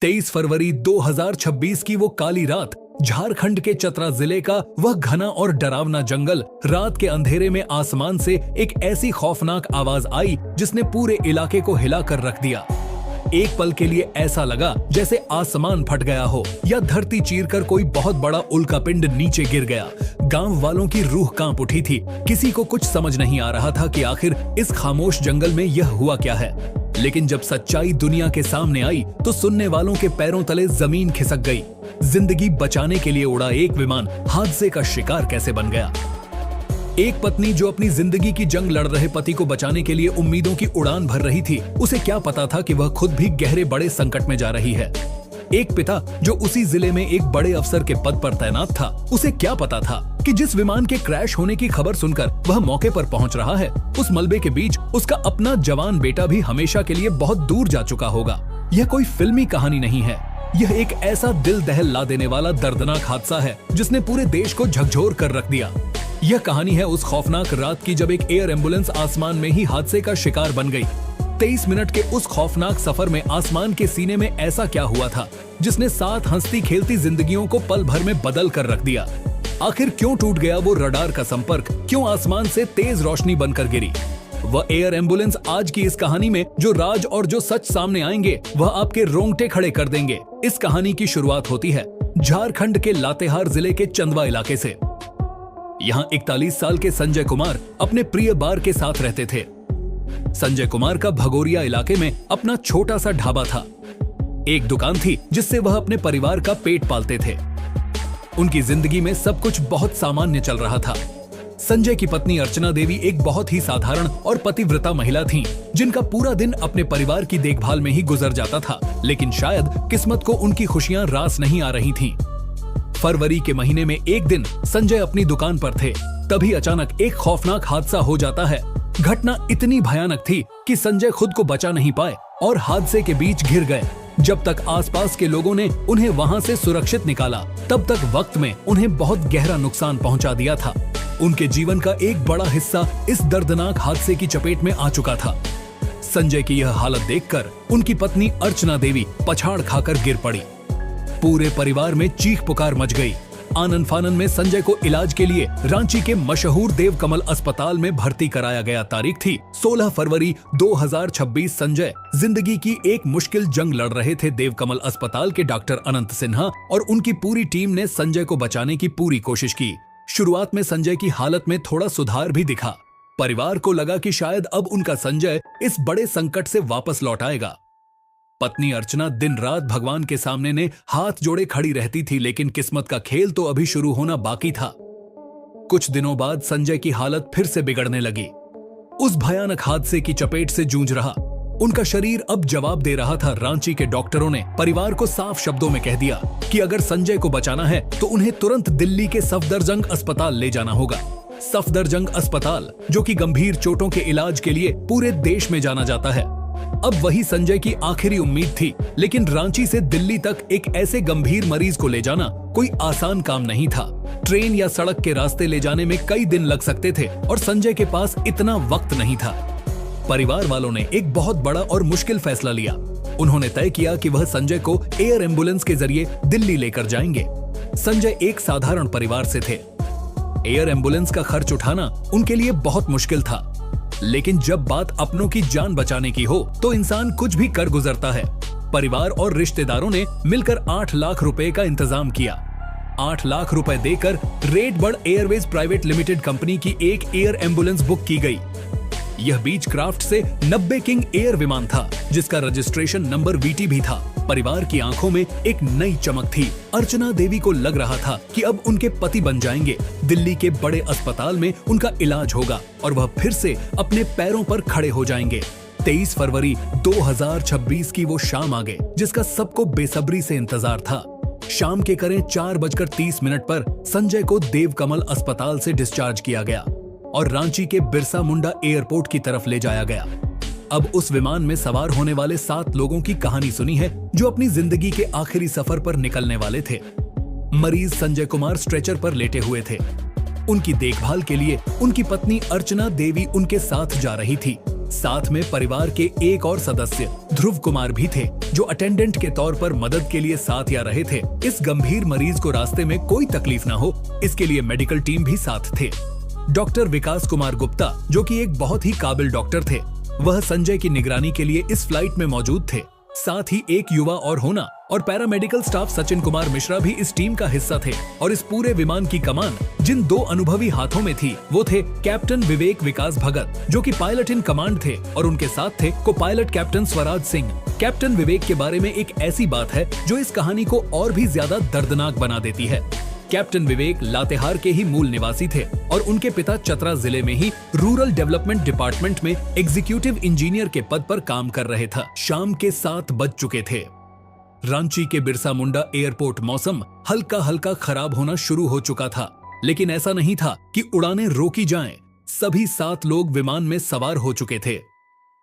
23 फरवरी 2026 की वो काली रात, झारखंड के चतरा जिले का वह घना और डरावना जंगल। रात के अंधेरे में आसमान से एक ऐसी खौफनाक आवाज आई जिसने पूरे इलाके को हिला कर रख दिया। एक पल के लिए ऐसा लगा जैसे आसमान फट गया हो या धरती चीरकर कोई बहुत बड़ा उल्कापिंड नीचे गिर गया। गांव वालों की रूह कांप उठी थी। किसी को कुछ समझ नहीं आ रहा था कि आखिर इस खामोश जंगल में यह हुआ क्या है। लेकिन जब सच्चाई दुनिया के सामने आई तो सुनने वालों के पैरों तले जमीन खिसक गई। जिंदगी बचाने के लिए उड़ा एक विमान हादसे का शिकार कैसे बन गया। एक पत्नी जो अपनी जिंदगी की जंग लड़ रहे पति को बचाने के लिए उम्मीदों की उड़ान भर रही थी, उसे क्या पता था कि वह खुद भी गहरे बड़े संकट में जा रही है। एक पिता जो उसी जिले में एक बड़े अफसर के पद पर तैनात था, उसे क्या पता था कि जिस विमान के क्रैश होने की खबर सुनकर वह मौके पर पहुंच रहा है, उस मलबे के बीच उसका अपना जवान बेटा भी हमेशा के लिए बहुत दूर जा चुका होगा। यह कोई फिल्मी कहानी नहीं है, यह एक ऐसा दिल दहल ला देने वाला दर्दनाक हादसा है जिसने पूरे देश को झकझोर कर रख दिया। यह कहानी है उस खौफनाक रात की जब एक एयर एम्बुलेंस आसमान में ही हादसे का शिकार बन गई। 23 मिनट के उस खौफनाक सफर में आसमान के सीने में ऐसा क्या हुआ था जिसने 7 हंसती खेलती जिंदगियों को पल भर में बदल कर रख दिया। आखिर क्यों टूट गया वो रडार का संपर्क, क्यों आसमान से तेज रोशनी बनकर गिरी। वह एयर एम्बुलेंस आज की इस कहानी में जो राज और जो सच सामने आएंगे वह आपके रोंगटे खड़े कर देंगे। इस कहानी की शुरुआत होती है झारखंड के लातेहार जिले के चंदवा इलाके से। यहाँ 41 साल के संजय कुमार अपने प्रिय बार के साथ रहते थे। संजय कुमार का भगोरिया इलाके में अपना छोटा सा ढाबा था। एक दुकान थी जिससे वह अपने परिवार का पेट पालते थे। उनकी जिंदगी में सब कुछ बहुत सामान्य चल रहा था। संजय की पत्नी अर्चना देवी एक बहुत ही साधारण और पतिव्रता महिला थीं, जिनका पूरा दिन अपने परिवार की देखभाल में ही गुजर जाता था। लेकिन शायद किस्मत को उनकी खुशियां रास नहीं आ रही थीं। फरवरी के महीने में एक दिन संजय अपनी दुकान पर थे, तभी अचानक एक खौफनाक हादसा हो जाता है। घटना इतनी भयानक थी कि संजय खुद को बचा नहीं पाए और हादसे के बीच घिर गए। जब तक आसपास के लोगों ने उन्हें वहां से सुरक्षित निकाला, तब तक वक्त में उन्हें बहुत गहरा नुकसान पहुंचा दिया था। उनके जीवन का एक बड़ा हिस्सा इस दर्दनाक हादसे की चपेट में आ चुका था। संजय की यह हालत देखकर उनकी पत्नी अर्चना देवी पछाड़ खाकर गिर पड़ी। पूरे परिवार में चीख पुकार मच गई। आनन फानन में संजय को इलाज के लिए रांची के मशहूर देव कमल अस्पताल में भर्ती कराया गया। तारीख थी 16 फरवरी 2026। संजय जिंदगी की एक मुश्किल जंग लड़ रहे थे। देव कमल अस्पताल के डॉक्टर अनंत सिन्हा और उनकी पूरी टीम ने संजय को बचाने की पूरी कोशिश की। शुरुआत में संजय की हालत में थोड़ा सुधार भी दिखा। परिवार को लगा कि शायद अब उनका संजय इस बड़े संकट से वापस लौट आएगा। पत्नी अर्चना दिन रात भगवान के सामने ने हाथ जोड़े खड़ी रहती थी, लेकिन किस्मत का खेल तो अभी शुरू होना बाकी था। कुछ दिनों बाद संजय की हालत फिर से बिगड़ने लगी। उस भयानक हादसे की चपेट से जूझ रहा उनका शरीर अब जवाब दे रहा था। रांची के डॉक्टरों ने परिवार को साफ शब्दों में कह दिया कि अगर संजय को बचाना है तो उन्हें तुरंत दिल्ली के सफदरजंग अस्पताल ले जाना होगा। सफदरजंग अस्पताल, जो कि गंभीर चोटों के इलाज के लिए पूरे देश में जाना जाता है। अब वही संजय की आखिरी उम्मीद थी, लेकिन रांची से दिल्ली तक एक ऐसे गंभीर मरीज को ले जाना कोई आसान काम नहीं था। ट्रेन या सड़क के रास्ते ले जाने में कई दिन लग सकते थे और संजय के पास इतना वक्त नहीं था। परिवार वालों ने एक बहुत बड़ा और मुश्किल फैसला लिया। उन्होंने तय किया कि वह संजय को एयर एम्बुलेंस के जरिए दिल्ली लेकर जाएंगे। संजय एक साधारण परिवार से थे। एयर एम्बुलेंस का खर्च उठाना उनके लिए बहुत मुश्किल था, लेकिन जब बात अपनों की जान बचाने की हो तो इंसान कुछ भी कर गुजरता है। परिवार और रिश्तेदारों ने मिलकर 8 लाख रुपए का इंतजाम किया। 8 लाख रुपए देकर red bird Airways private limited company की एक एयर एम्बुलेंस बुक की गई। यह बीच क्राफ्ट से 90 किंग एयर विमान था, जिसका रजिस्ट्रेशन नंबर VT भी था। परिवार की आंखों में एक नई चमक थी। अर्चना देवी को लग रहा था कि अब उनके पति बन जाएंगे। दिल्ली के बड़े अस्पताल में उनका इलाज होगा और वह फिर से अपने पैरों पर खड़े हो जाएंगे। 23 फरवरी 2026 की वो शाम आ गई जिसका सबको बेसब्री से इंतजार था। शाम के करीब 4:30 पर संजय को देव कमल अस्पताल से डिस्चार्ज किया गया और रांची के बिरसा मुंडा एयरपोर्ट की तरफ ले जाया गया। अब उस विमान में सवार होने वाले 7 लोगों की कहानी सुनी है जो अपनी जिंदगी के आखिरी सफर पर निकलने वाले थे। मरीज संजय कुमार स्ट्रेचर पर लेटे हुए थे। उनकी देखभाल के लिए उनकी पत्नी अर्चना देवी उनके साथ जा रही थी। साथ में परिवार के एक और सदस्य ध्रुव कुमार भी थे, जो अटेंडेंट के तौर पर मदद के लिए साथ आ रहे थे। इस गंभीर मरीज को रास्ते में कोई तकलीफ न हो, इसके लिए मेडिकल टीम भी साथ थे। डॉक्टर विकास कुमार गुप्ता, जो कि एक बहुत ही काबिल डॉक्टर थे, वह संजय की निगरानी के लिए इस फ्लाइट में मौजूद थे। साथ ही एक युवा और होना और पैरामेडिकल स्टाफ सचिन कुमार मिश्रा भी इस टीम का हिस्सा थे। और इस पूरे विमान की कमान जिन 2 अनुभवी हाथों में थी, वो थे कैप्टन विवेक विकास भगत, जो कि पायलट इन कमांड थे, और उनके साथ थे को pilot captain Swaraj Singh. Captain Vivek के बारे में एक ऐसी बात है जो इस कहानी को और भी ज्यादा दर्दनाक बना देती है। कैप्टन विवेक लातेहार के ही मूल निवासी थे और उनके पिता चतरा जिले में ही रूरल डेवलपमेंट डिपार्टमेंट में एग्जीक्यूटिव इंजीनियर के पद पर काम कर रहे था। शाम के 7 बज चुके थे। रांची के बिरसा मुंडा एयरपोर्ट मौसम हल्का हल्का खराब होना शुरू हो चुका था, लेकिन ऐसा नहीं था कि उड़ानें रोकी जाएं। सभी 7 लोग विमान में सवार हो चुके थे।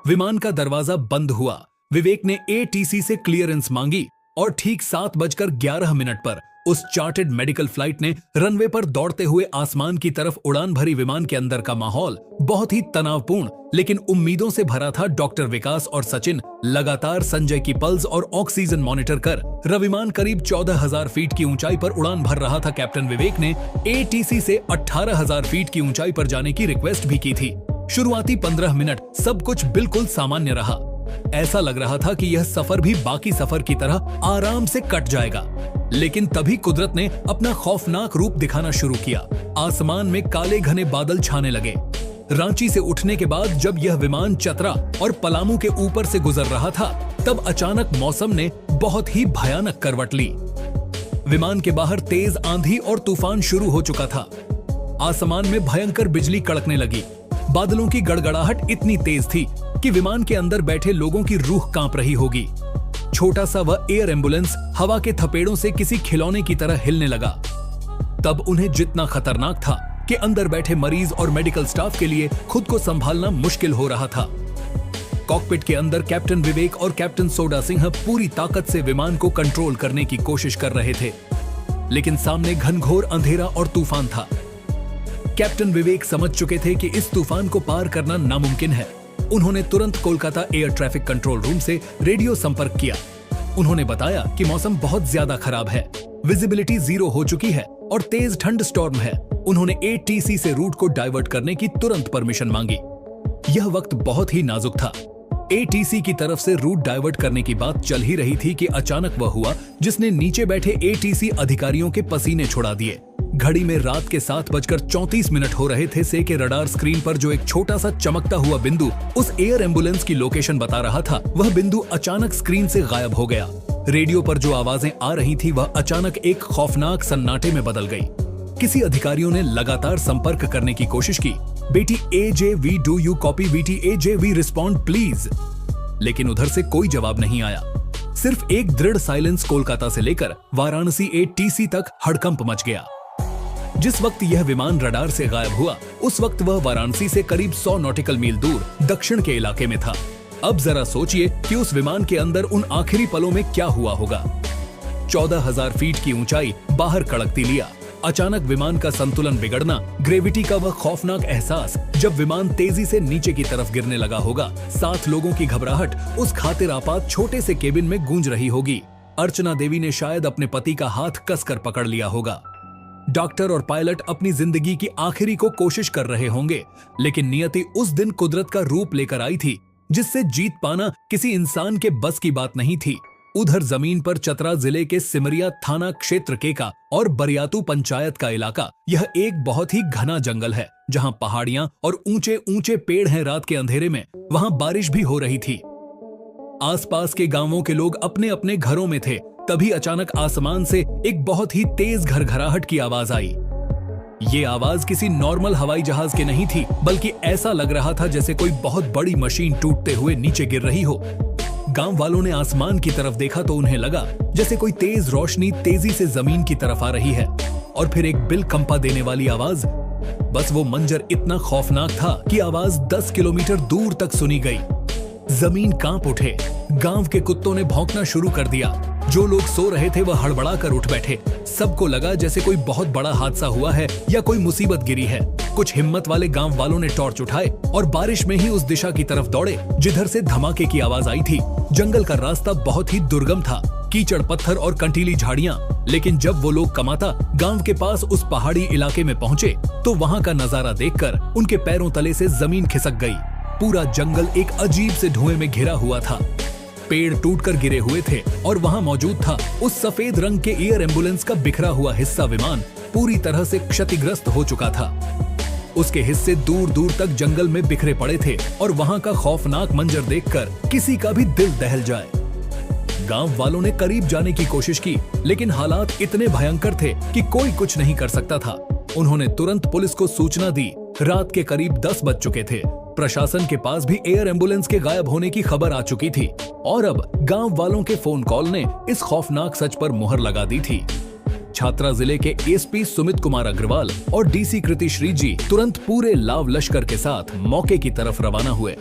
विमान का दरवाजा बंद हुआ। विवेक ने ATC से क्लियरेंस मांगी और ठीक 7:11 पर उस चार्टर्ड मेडिकल फ्लाइट ने रनवे पर दौड़ते हुए आसमान की तरफ उड़ान भरी। विमान के अंदर का माहौल बहुत ही तनावपूर्ण लेकिन उम्मीदों से भरा था। डॉक्टर विकास और सचिन लगातार संजय की पल्स और ऑक्सीजन मॉनिटर कर रविमान करीब 14,000 फीट की ऊंचाई पर उड़ान भर रहा था। कैप्टन विवेक ने ATC से 18,000 फीट की ऊंचाई पर जाने की रिक्वेस्ट भी की थी। शुरुआती 15 मिनट सब कुछ बिल्कुल सामान्य रहा। ऐसा लग रहा था कि यह सफर भी बाकी सफर की तरह आराम से कट जाएगा, लेकिन तभी कुदरत ने अपना खौफनाक रूप दिखाना शुरू किया। आसमान में काले घने बादल छाने लगे। रांची से उठने के बाद जब यह विमान चतरा और पलामू के ऊपर से गुजर रहा था, तब अचानक मौसम ने बहुत ही भयानक करवट ली। विमान के बाहर तेज आंधी और तूफान शुरू हो चुका था। आसमान में भयंकर बिजली कड़कने लगी। बादलों की गड़गड़ाहट इतनी तेज थी कि विमान के अंदर बैठे लोगों की रूह कांप रही होगी। छोटा सा वह एयर एम्बुलेंस हवा के थपेड़ों से किसी खिलौने की तरह हिलने लगा। तब उन्हें जितना खतरनाक था कि अंदर बैठे मरीज और मेडिकल स्टाफ के लिए खुद को संभालना मुश्किल हो रहा था। कॉकपिट के अंदर कैप्टन विवेक और कैप्टन सोडा सिंह पूरी ताकत से विमान को कंट्रोल करने की कोशिश कर रहे थे, लेकिन सामने घनघोर अंधेरा और तूफान था। कैप्टन विवेक समझ चुके थे कि इस तूफान को पार करना नामुमकिन है। उन्होंने तुरंत Kolkata air traffic control room से रेडियो संपर्क किया। उन्होंने बताया कि मौसम बहुत ज्यादा खराब है, विजिबिलिटी 0 हो चुकी है और तेज ठंड स्टॉर्म है। उन्होंने ATC से रूट को डाइवर्ट करने की तुरंत परमिशन मांगी। यह वक्त बहुत ही नाजुक था। ATC की तरफ से रूट डाइवर्ट करने की बात चल ही रही थी कि अचानक वह हुआ जिसने नीचे बैठे ATC अधिकारियों के पसीने छुड़ा दिए। घड़ी में रात के 7:34 हो रहे थे से के रडार स्क्रीन पर जो एक छोटा सा चमकता हुआ बिंदु उस एयर एम्बुलेंस की लोकेशन बता रहा था, वह बिंदु अचानक स्क्रीन से गायब हो गया। रेडियो पर जो आवाजें आ रही थी वह अचानक एक खौफनाक सन्नाटे में बदल गई। किसी अधिकारियों ने लगातार संपर्क करने की कोशिश की। बेटी AJV, डू यू कॉपी? बेटी AJV, रिस्पॉन्ड प्लीज। लेकिन उधर से कोई जवाब नहीं आया। सिर्फ एक दृढ़ साइलेंस कोलकाता से लेकर वाराणसी ATC तक हड़कंप मच गया। जिस वक्त यह विमान रडार से गायब हुआ, उस वक्त वह वाराणसी से करीब 100 नॉटिकल मील दूर दक्षिण के इलाके में था। अब जरा सोचिए कि उस विमान के अंदर उन आखिरी पलों में क्या हुआ होगा। 14,000 फीट की ऊंचाई, बाहर कड़कती लिया, अचानक विमान का संतुलन बिगड़ना, ग्रेविटी का वह खौफनाक एहसास जब विमान तेजी से नीचे की तरफ गिरने लगा होगा। 7 लोगों की घबराहट उस खातिर आपात छोटे से केबिन में गूंज रही होगी। अर्चना देवी ने शायद अपने पति का हाथ कसकर पकड़ लिया होगा। डॉक्टर और पायलट अपनी जिंदगी की आखिरी को कोशिश कर रहे होंगे, लेकिन नियति उस दिन कुदरत का रूप लेकर आई थी जिससे जीत पाना किसी इंसान के बस की बात नहीं थी। उधर जमीन पर चतरा जिले के सिमरिया थाना क्षेत्र केका और बरियातू पंचायत का इलाका, यह एक बहुत ही घना जंगल है जहां पहाड़ियां और ऊंचे ऊंचे पेड़ हैं। रात के अंधेरे में वहां बारिश भी हो रही थी। आसपास के गांवों के लोग अपने अपने घरों में थे। तभी अचानक आसमान से एक बहुत ही तेज घरघराहट की आवाज आई। ये आवाज किसी नॉर्मल हवाई जहाज की नहीं थी, बल्कि ऐसा लग रहा था जैसे कोई बहुत बड़ी मशीन टूटते हुए नीचे गिर रही हो। गांव वालों ने आसमान की तरफ देखा तो उन्हें लगा जैसे कोई तेज रोशनी तेजी से जमीन की तरफ आ रही है, और फिर एक बिल कंपा देने वाली आवाज। बस वो मंजर इतना खौफनाक था कि आवाज 10 किलोमीटर दूर तक सुनी गई। जमीन कांप उठे। गांव के कुत्तों ने भौंकना शुरू कर दिया। जो लोग सो रहे थे वह हड़बड़ा कर उठ बैठे। सबको लगा जैसे कोई बहुत बड़ा हादसा हुआ है या कोई मुसीबत गिरी है। कुछ हिम्मत वाले गांव वालों ने टॉर्च उठाए और बारिश में ही उस दिशा की तरफ दौड़े जिधर से धमाके की आवाज आई थी। जंगल का रास्ता बहुत ही दुर्गम था, कीचड़, पत्थर और कंटीली झाड़ियां। लेकिन जब वो लोग कमाता गांव के पास उस पहाड़ी इलाके में पहुंचे तो वहां का नजारा देखकर उनके पैरों तले से जमीन खिसक गई। पूरा जंगल एक अजीब से धुएं में घिरा हुआ था। पेड़ टूटकर गिरे हुए थे और वहां मौजूद था उस सफेद रंग के एयर एम्बुलेंस का बिखरा हुआ हिस्सा। विमान पूरी तरह से क्षतिग्रस्त हो चुका था। उसके हिस्से दूर दूर तक जंगल में बिखरे पड़े थे और वहां का खौफनाक मंजर देखकर किसी का भी दिल दहल जाए। गांव वालों ने करीब जाने की कोशिश की, लेकिन हालात इतने भयंकर थे कि कोई कुछ नहीं कर सकता था। उन्होंने तुरंत पुलिस को सूचना दी। रात के करीब 10 बज चुके थे। प्रशासन के पास भी एयर एम्बुलेंस के गायब होने की खबर आ चुकी थी और अब गांव वालों के फोन कॉल ने इस खौफनाक सच पर मुहर लगा दी थी। छात्रा जिले के एसपी सुमित कुमार अग्रवाल और डीसी कृति श्री जी तुरंत पूरे लाव लश्कर के साथ मौके की तरफ रवाना हुए।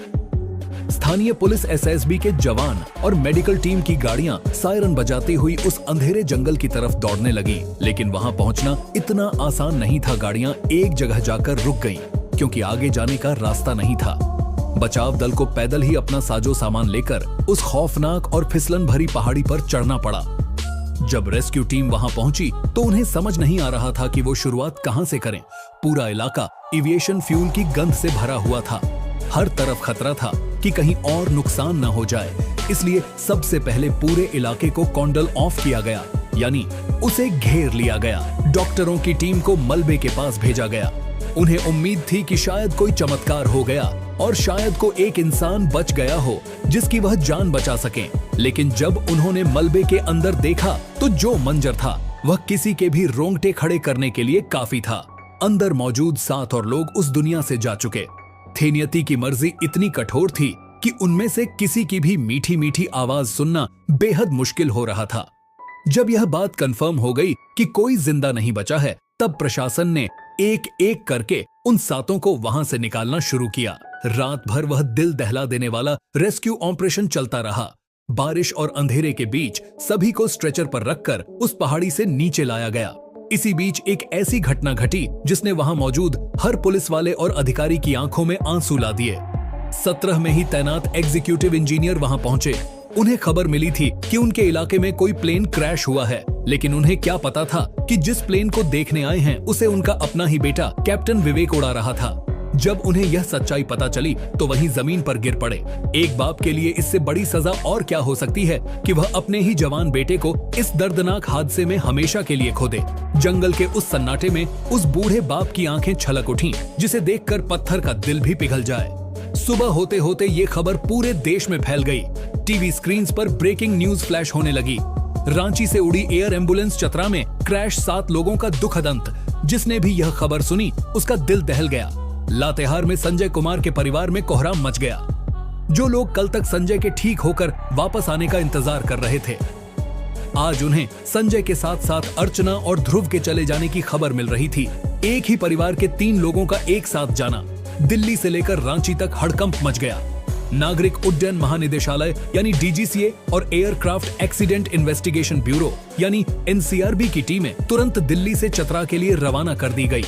स्थानीय पुलिस, एसएसबी के जवान और मेडिकल टीम की गाड़ियां सायरन बजाती हुई उस अंधेरे जंगल की तरफ दौड़ने लगी। लेकिन वहां पहुंचना इतना आसान नहीं था। गाड़ियां एक जगह जाकर रुक गईं, क्योंकि आगे जाने का रास्ता नहीं था। बचाव दल को पैदल ही अपना साजो सामान लेकर उस खौफनाक और फिसलन भरी पहाड़ी पर चढ़ना पड़ा। जब रेस्क्यू टीम वहां पहुंची तो उन्हें समझ नहीं आ रहा था कि वो शुरुआत कहां से करें। पूरा इलाका एविएशन फ्यूल की गंध से भरा हुआ था। हर तरफ खतरा था कि कहीं और नुकसान न हो जाए। इसलिए सबसे पहले पूरे इलाके को कॉन्डल ऑफ किया गया, यानी उसे घेर लिया गया। डॉक्टरों की टीम को मलबे के पास भेजा गया। उन्हें उम्मीद थी कि शायद कोई चमत्कार हो गया और शायद को एक इंसान बच गया हो जिसकी वह जान बचा सके। लेकिन जब उन्होंने मलबे के अंदर देखा तो जो मंजर था वह किसी के भी रोंगटे खड़े करने के लिए काफी था। अंदर मौजूद 7 और लोग उस दुनिया से जा चुके थे। नियति की मर्जी इतनी कठोर थी कि उनमें से किसी की भी मीठी मीठी आवाज सुनना बेहद मुश्किल हो रहा था। जब यह बात कंफर्म हो गई कि कोई जिंदा नहीं बचा है, तब प्रशासन ने एक एक करके उन 7 को वहां से निकालना शुरू किया। रात भर वह दिल दहला देने वाला रेस्क्यू ऑपरेशन चलता रहा। बारिश और अंधेरे के बीच सभी को स्ट्रेचर पर रखकर उस पहाड़ी से नीचे लाया गया। इसी बीच एक ऐसी घटना घटी जिसने वहां मौजूद हर पुलिस वाले और अधिकारी की आंखों में आंसू ला दिए। 17 में ही तैनात एग्जीक्यूटिव इंजीनियर वहां पहुंचे। उन्हें खबर मिली थी कि उनके इलाके में कोई प्लेन क्रैश हुआ है, लेकिन उन्हें क्या पता था कि जिस प्लेन को देखने आए हैं उसे उनका अपना ही बेटा कैप्टन विवेक उड़ा रहा था। जब उन्हें यह सच्चाई पता चली तो वहीं जमीन पर गिर पड़े। एक बाप के लिए इससे बड़ी सजा और क्या हो सकती है कि वह अपने ही जवान बेटे को इस दर्दनाक हादसे में हमेशा के लिए खो दे। जंगल के उस सन्नाटे में उस बूढ़े बाप की आंखें छलक उठीं, जिसे देखकर पत्थर का दिल भी पिघल जाए। सुबह होते होते ये खबर पूरे देश में फैल गई। टीवी स्क्रीन्स पर ब्रेकिंग न्यूज फ्लैश होने लगी। रांची से उड़ी एयर एम्बुलेंस चतरा में क्रैश, 7 लोगों का दुखद अंत। जिसने भी यह खबर सुनी उसका दिल दहल गया। लातेहार में संजय कुमार के परिवार में कोहराम मच गया। जो लोग कल तक संजय के ठीक होकर वापस आने का इंतजार कर रहे थे, आज उन्हें संजय के साथ साथ अर्चना और ध्रुव के चले जाने की खबर मिल रही थी। एक ही परिवार के 3 लोगों का एक साथ जाना। दिल्ली से लेकर रांची तक हड़कंप मच गया। नागरिक उड्डयन महानिदेशालय यानी डीजीसीए और एयरक्राफ्ट एक्सीडेंट इन्वेस्टिगेशन ब्यूरो यानी एनसीआरबी की टीमें तुरंत दिल्ली से चतरा के लिए रवाना कर दी गई।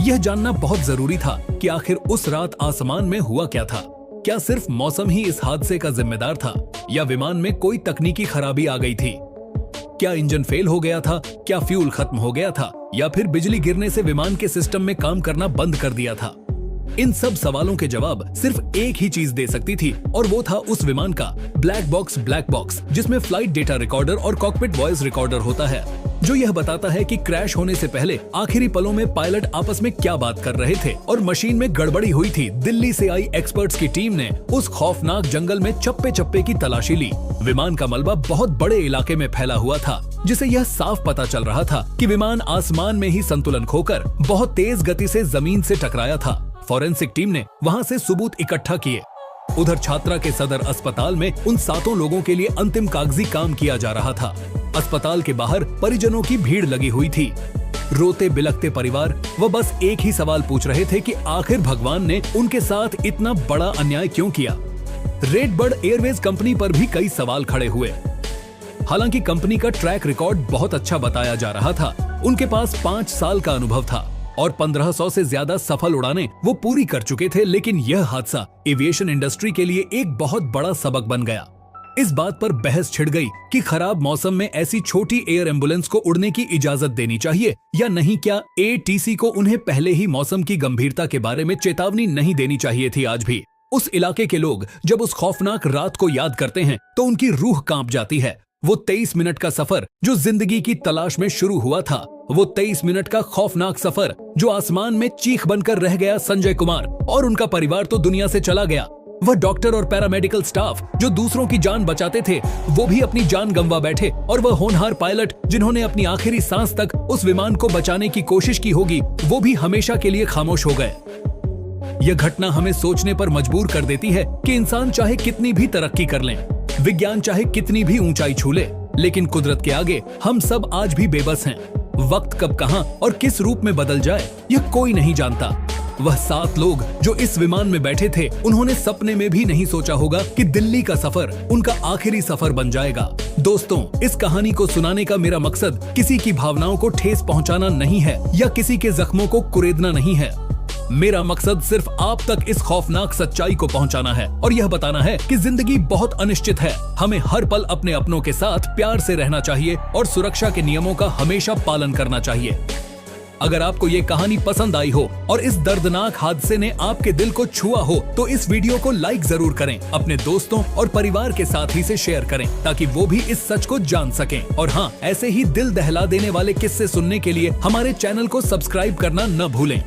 यह जानना बहुत जरूरी था कि आखिर उस रात आसमान में हुआ क्या था। क्या सिर्फ मौसम ही इस हादसे का जिम्मेदार था या विमान में कोई तकनीकी खराबी आ गई थी? क्या इंजन फेल हो गया था? क्या फ्यूल खत्म हो गया था? या फिर बिजली गिरने से विमान के सिस्टम में काम करना बंद कर दिया था? इन सब सवालों के जवाब सिर्फ एक ही चीज दे सकती थी और वो था उस विमान का ब्लैक बॉक्स जिसमें फ्लाइट डेटा रिकॉर्डर और कॉकपिट वॉइस रिकॉर्डर होता है, जो यह बताता है कि क्रैश होने से पहले आखिरी पलों में पायलट आपस में क्या बात कर रहे थे और मशीन में गड़बड़ी हुई थी। दिल्ली से आई एक्सपर्ट्स की टीम ने उस खौफनाक जंगल में चप्पे चप्पे की तलाशी ली। विमान का मलबा बहुत बड़े इलाके में फैला हुआ था, जिसे यह साफ पता चल रहा था कि विमान आसमान में ही संतुलन खोकर बहुत तेज गति से जमीन से टकराया था। फॉरेंसिक टीम ने वहां से सबूत इकट्ठा किए। उधर छात्रा के सदर अस्पताल में उन 7 लोगों के लिए अंतिम कागजी काम किया जा रहा था। अस्पताल के बाहर परिजनों की भीड़ लगी हुई थी। रोते बिलखते परिवार वो बस एक ही सवाल पूछ रहे थे कि आखिर भगवान ने उनके साथ इतना बड़ा अन्याय क्यों किया। रेड बर्ड एयरवेज कंपनी पर भी कई सवाल खड़े हुए। हालांकि कंपनी का ट्रैक रिकॉर्ड बहुत अच्छा बताया जा रहा था। उनके पास 5 साल का अनुभव था और 1500 से ज्यादा सफल उड़ानें वो पूरी कर चुके थे। लेकिन यह हादसा एविएशन इंडस्ट्री के लिए एक बहुत बड़ा सबक बन गया। इस बात पर बहस छिड़ गई कि खराब मौसम में ऐसी छोटी एयर एम्बुलेंस को उड़ने की इजाजत देनी चाहिए या नहीं। क्या एटीसी को उन्हें पहले ही मौसम की गंभीरता के बारे में चेतावनी नहीं देनी चाहिए थी? आज भी उस इलाके के लोग जब उस खौफनाक रात को याद करते हैं तो उनकी रूह कांप जाती है। वो 23 मिनट का सफर जो जिंदगी की तलाश में शुरू हुआ था, वो 23 मिनट का खौफनाक सफर जो आसमान में चीख बनकर रह गया संजय कुमार और उनका परिवार तो दुनिया से चला गया। वह डॉक्टर और पैरामेडिकल स्टाफ जो दूसरों की जान बचाते थे, वो भी अपनी जान गंवा बैठे। और वह होनहार पायलट जिन्होंने अपनी आखिरी सांस तक उस विमान को बचाने की कोशिश की होगी, वो भी हमेशा के लिए खामोश हो गए। यह घटना हमें सोचने पर मजबूर कर देती है कि इंसान चाहे कितनी भी तरक्की कर लें, विज्ञान चाहे कितनी भी ऊंचाई छू ले, लेकिन कुदरत के आगे हम सब आज भी बेबस हैं। वक्त कब कहां और किस रूप में बदल जाए यह कोई नहीं जानता। वह 7 लोग जो इस विमान में बैठे थे, उन्होंने सपने में भी नहीं सोचा होगा कि दिल्ली का सफर उनका आखिरी सफर बन जाएगा। दोस्तों, इस कहानी को सुनाने का मेरा मकसद किसी की भावनाओं को ठेस पहुंचाना नहीं है या किसी के जख्मों को कुरेदना नहीं है। मेरा मकसद सिर्फ आप तक इस खौफनाक सच्चाई को पहुंचाना है और यह बताना है कि जिंदगी बहुत अनिश्चित है। हमें हर पल अपने अपनों के साथ प्यार से रहना चाहिए और सुरक्षा के नियमों का हमेशा पालन करना चाहिए। अगर आपको ये कहानी पसंद आई हो और इस दर्दनाक हादसे ने आपके दिल को छुआ हो तो इस वीडियो को लाइक जरूर करें, अपने दोस्तों और परिवार के साथी से शेयर करें ताकि वो भी इस सच को जान सकें। और हाँ, ऐसे ही दिल दहला देने वाले किस्से सुनने के लिए हमारे चैनल को सब्सक्राइब करना न भूलें।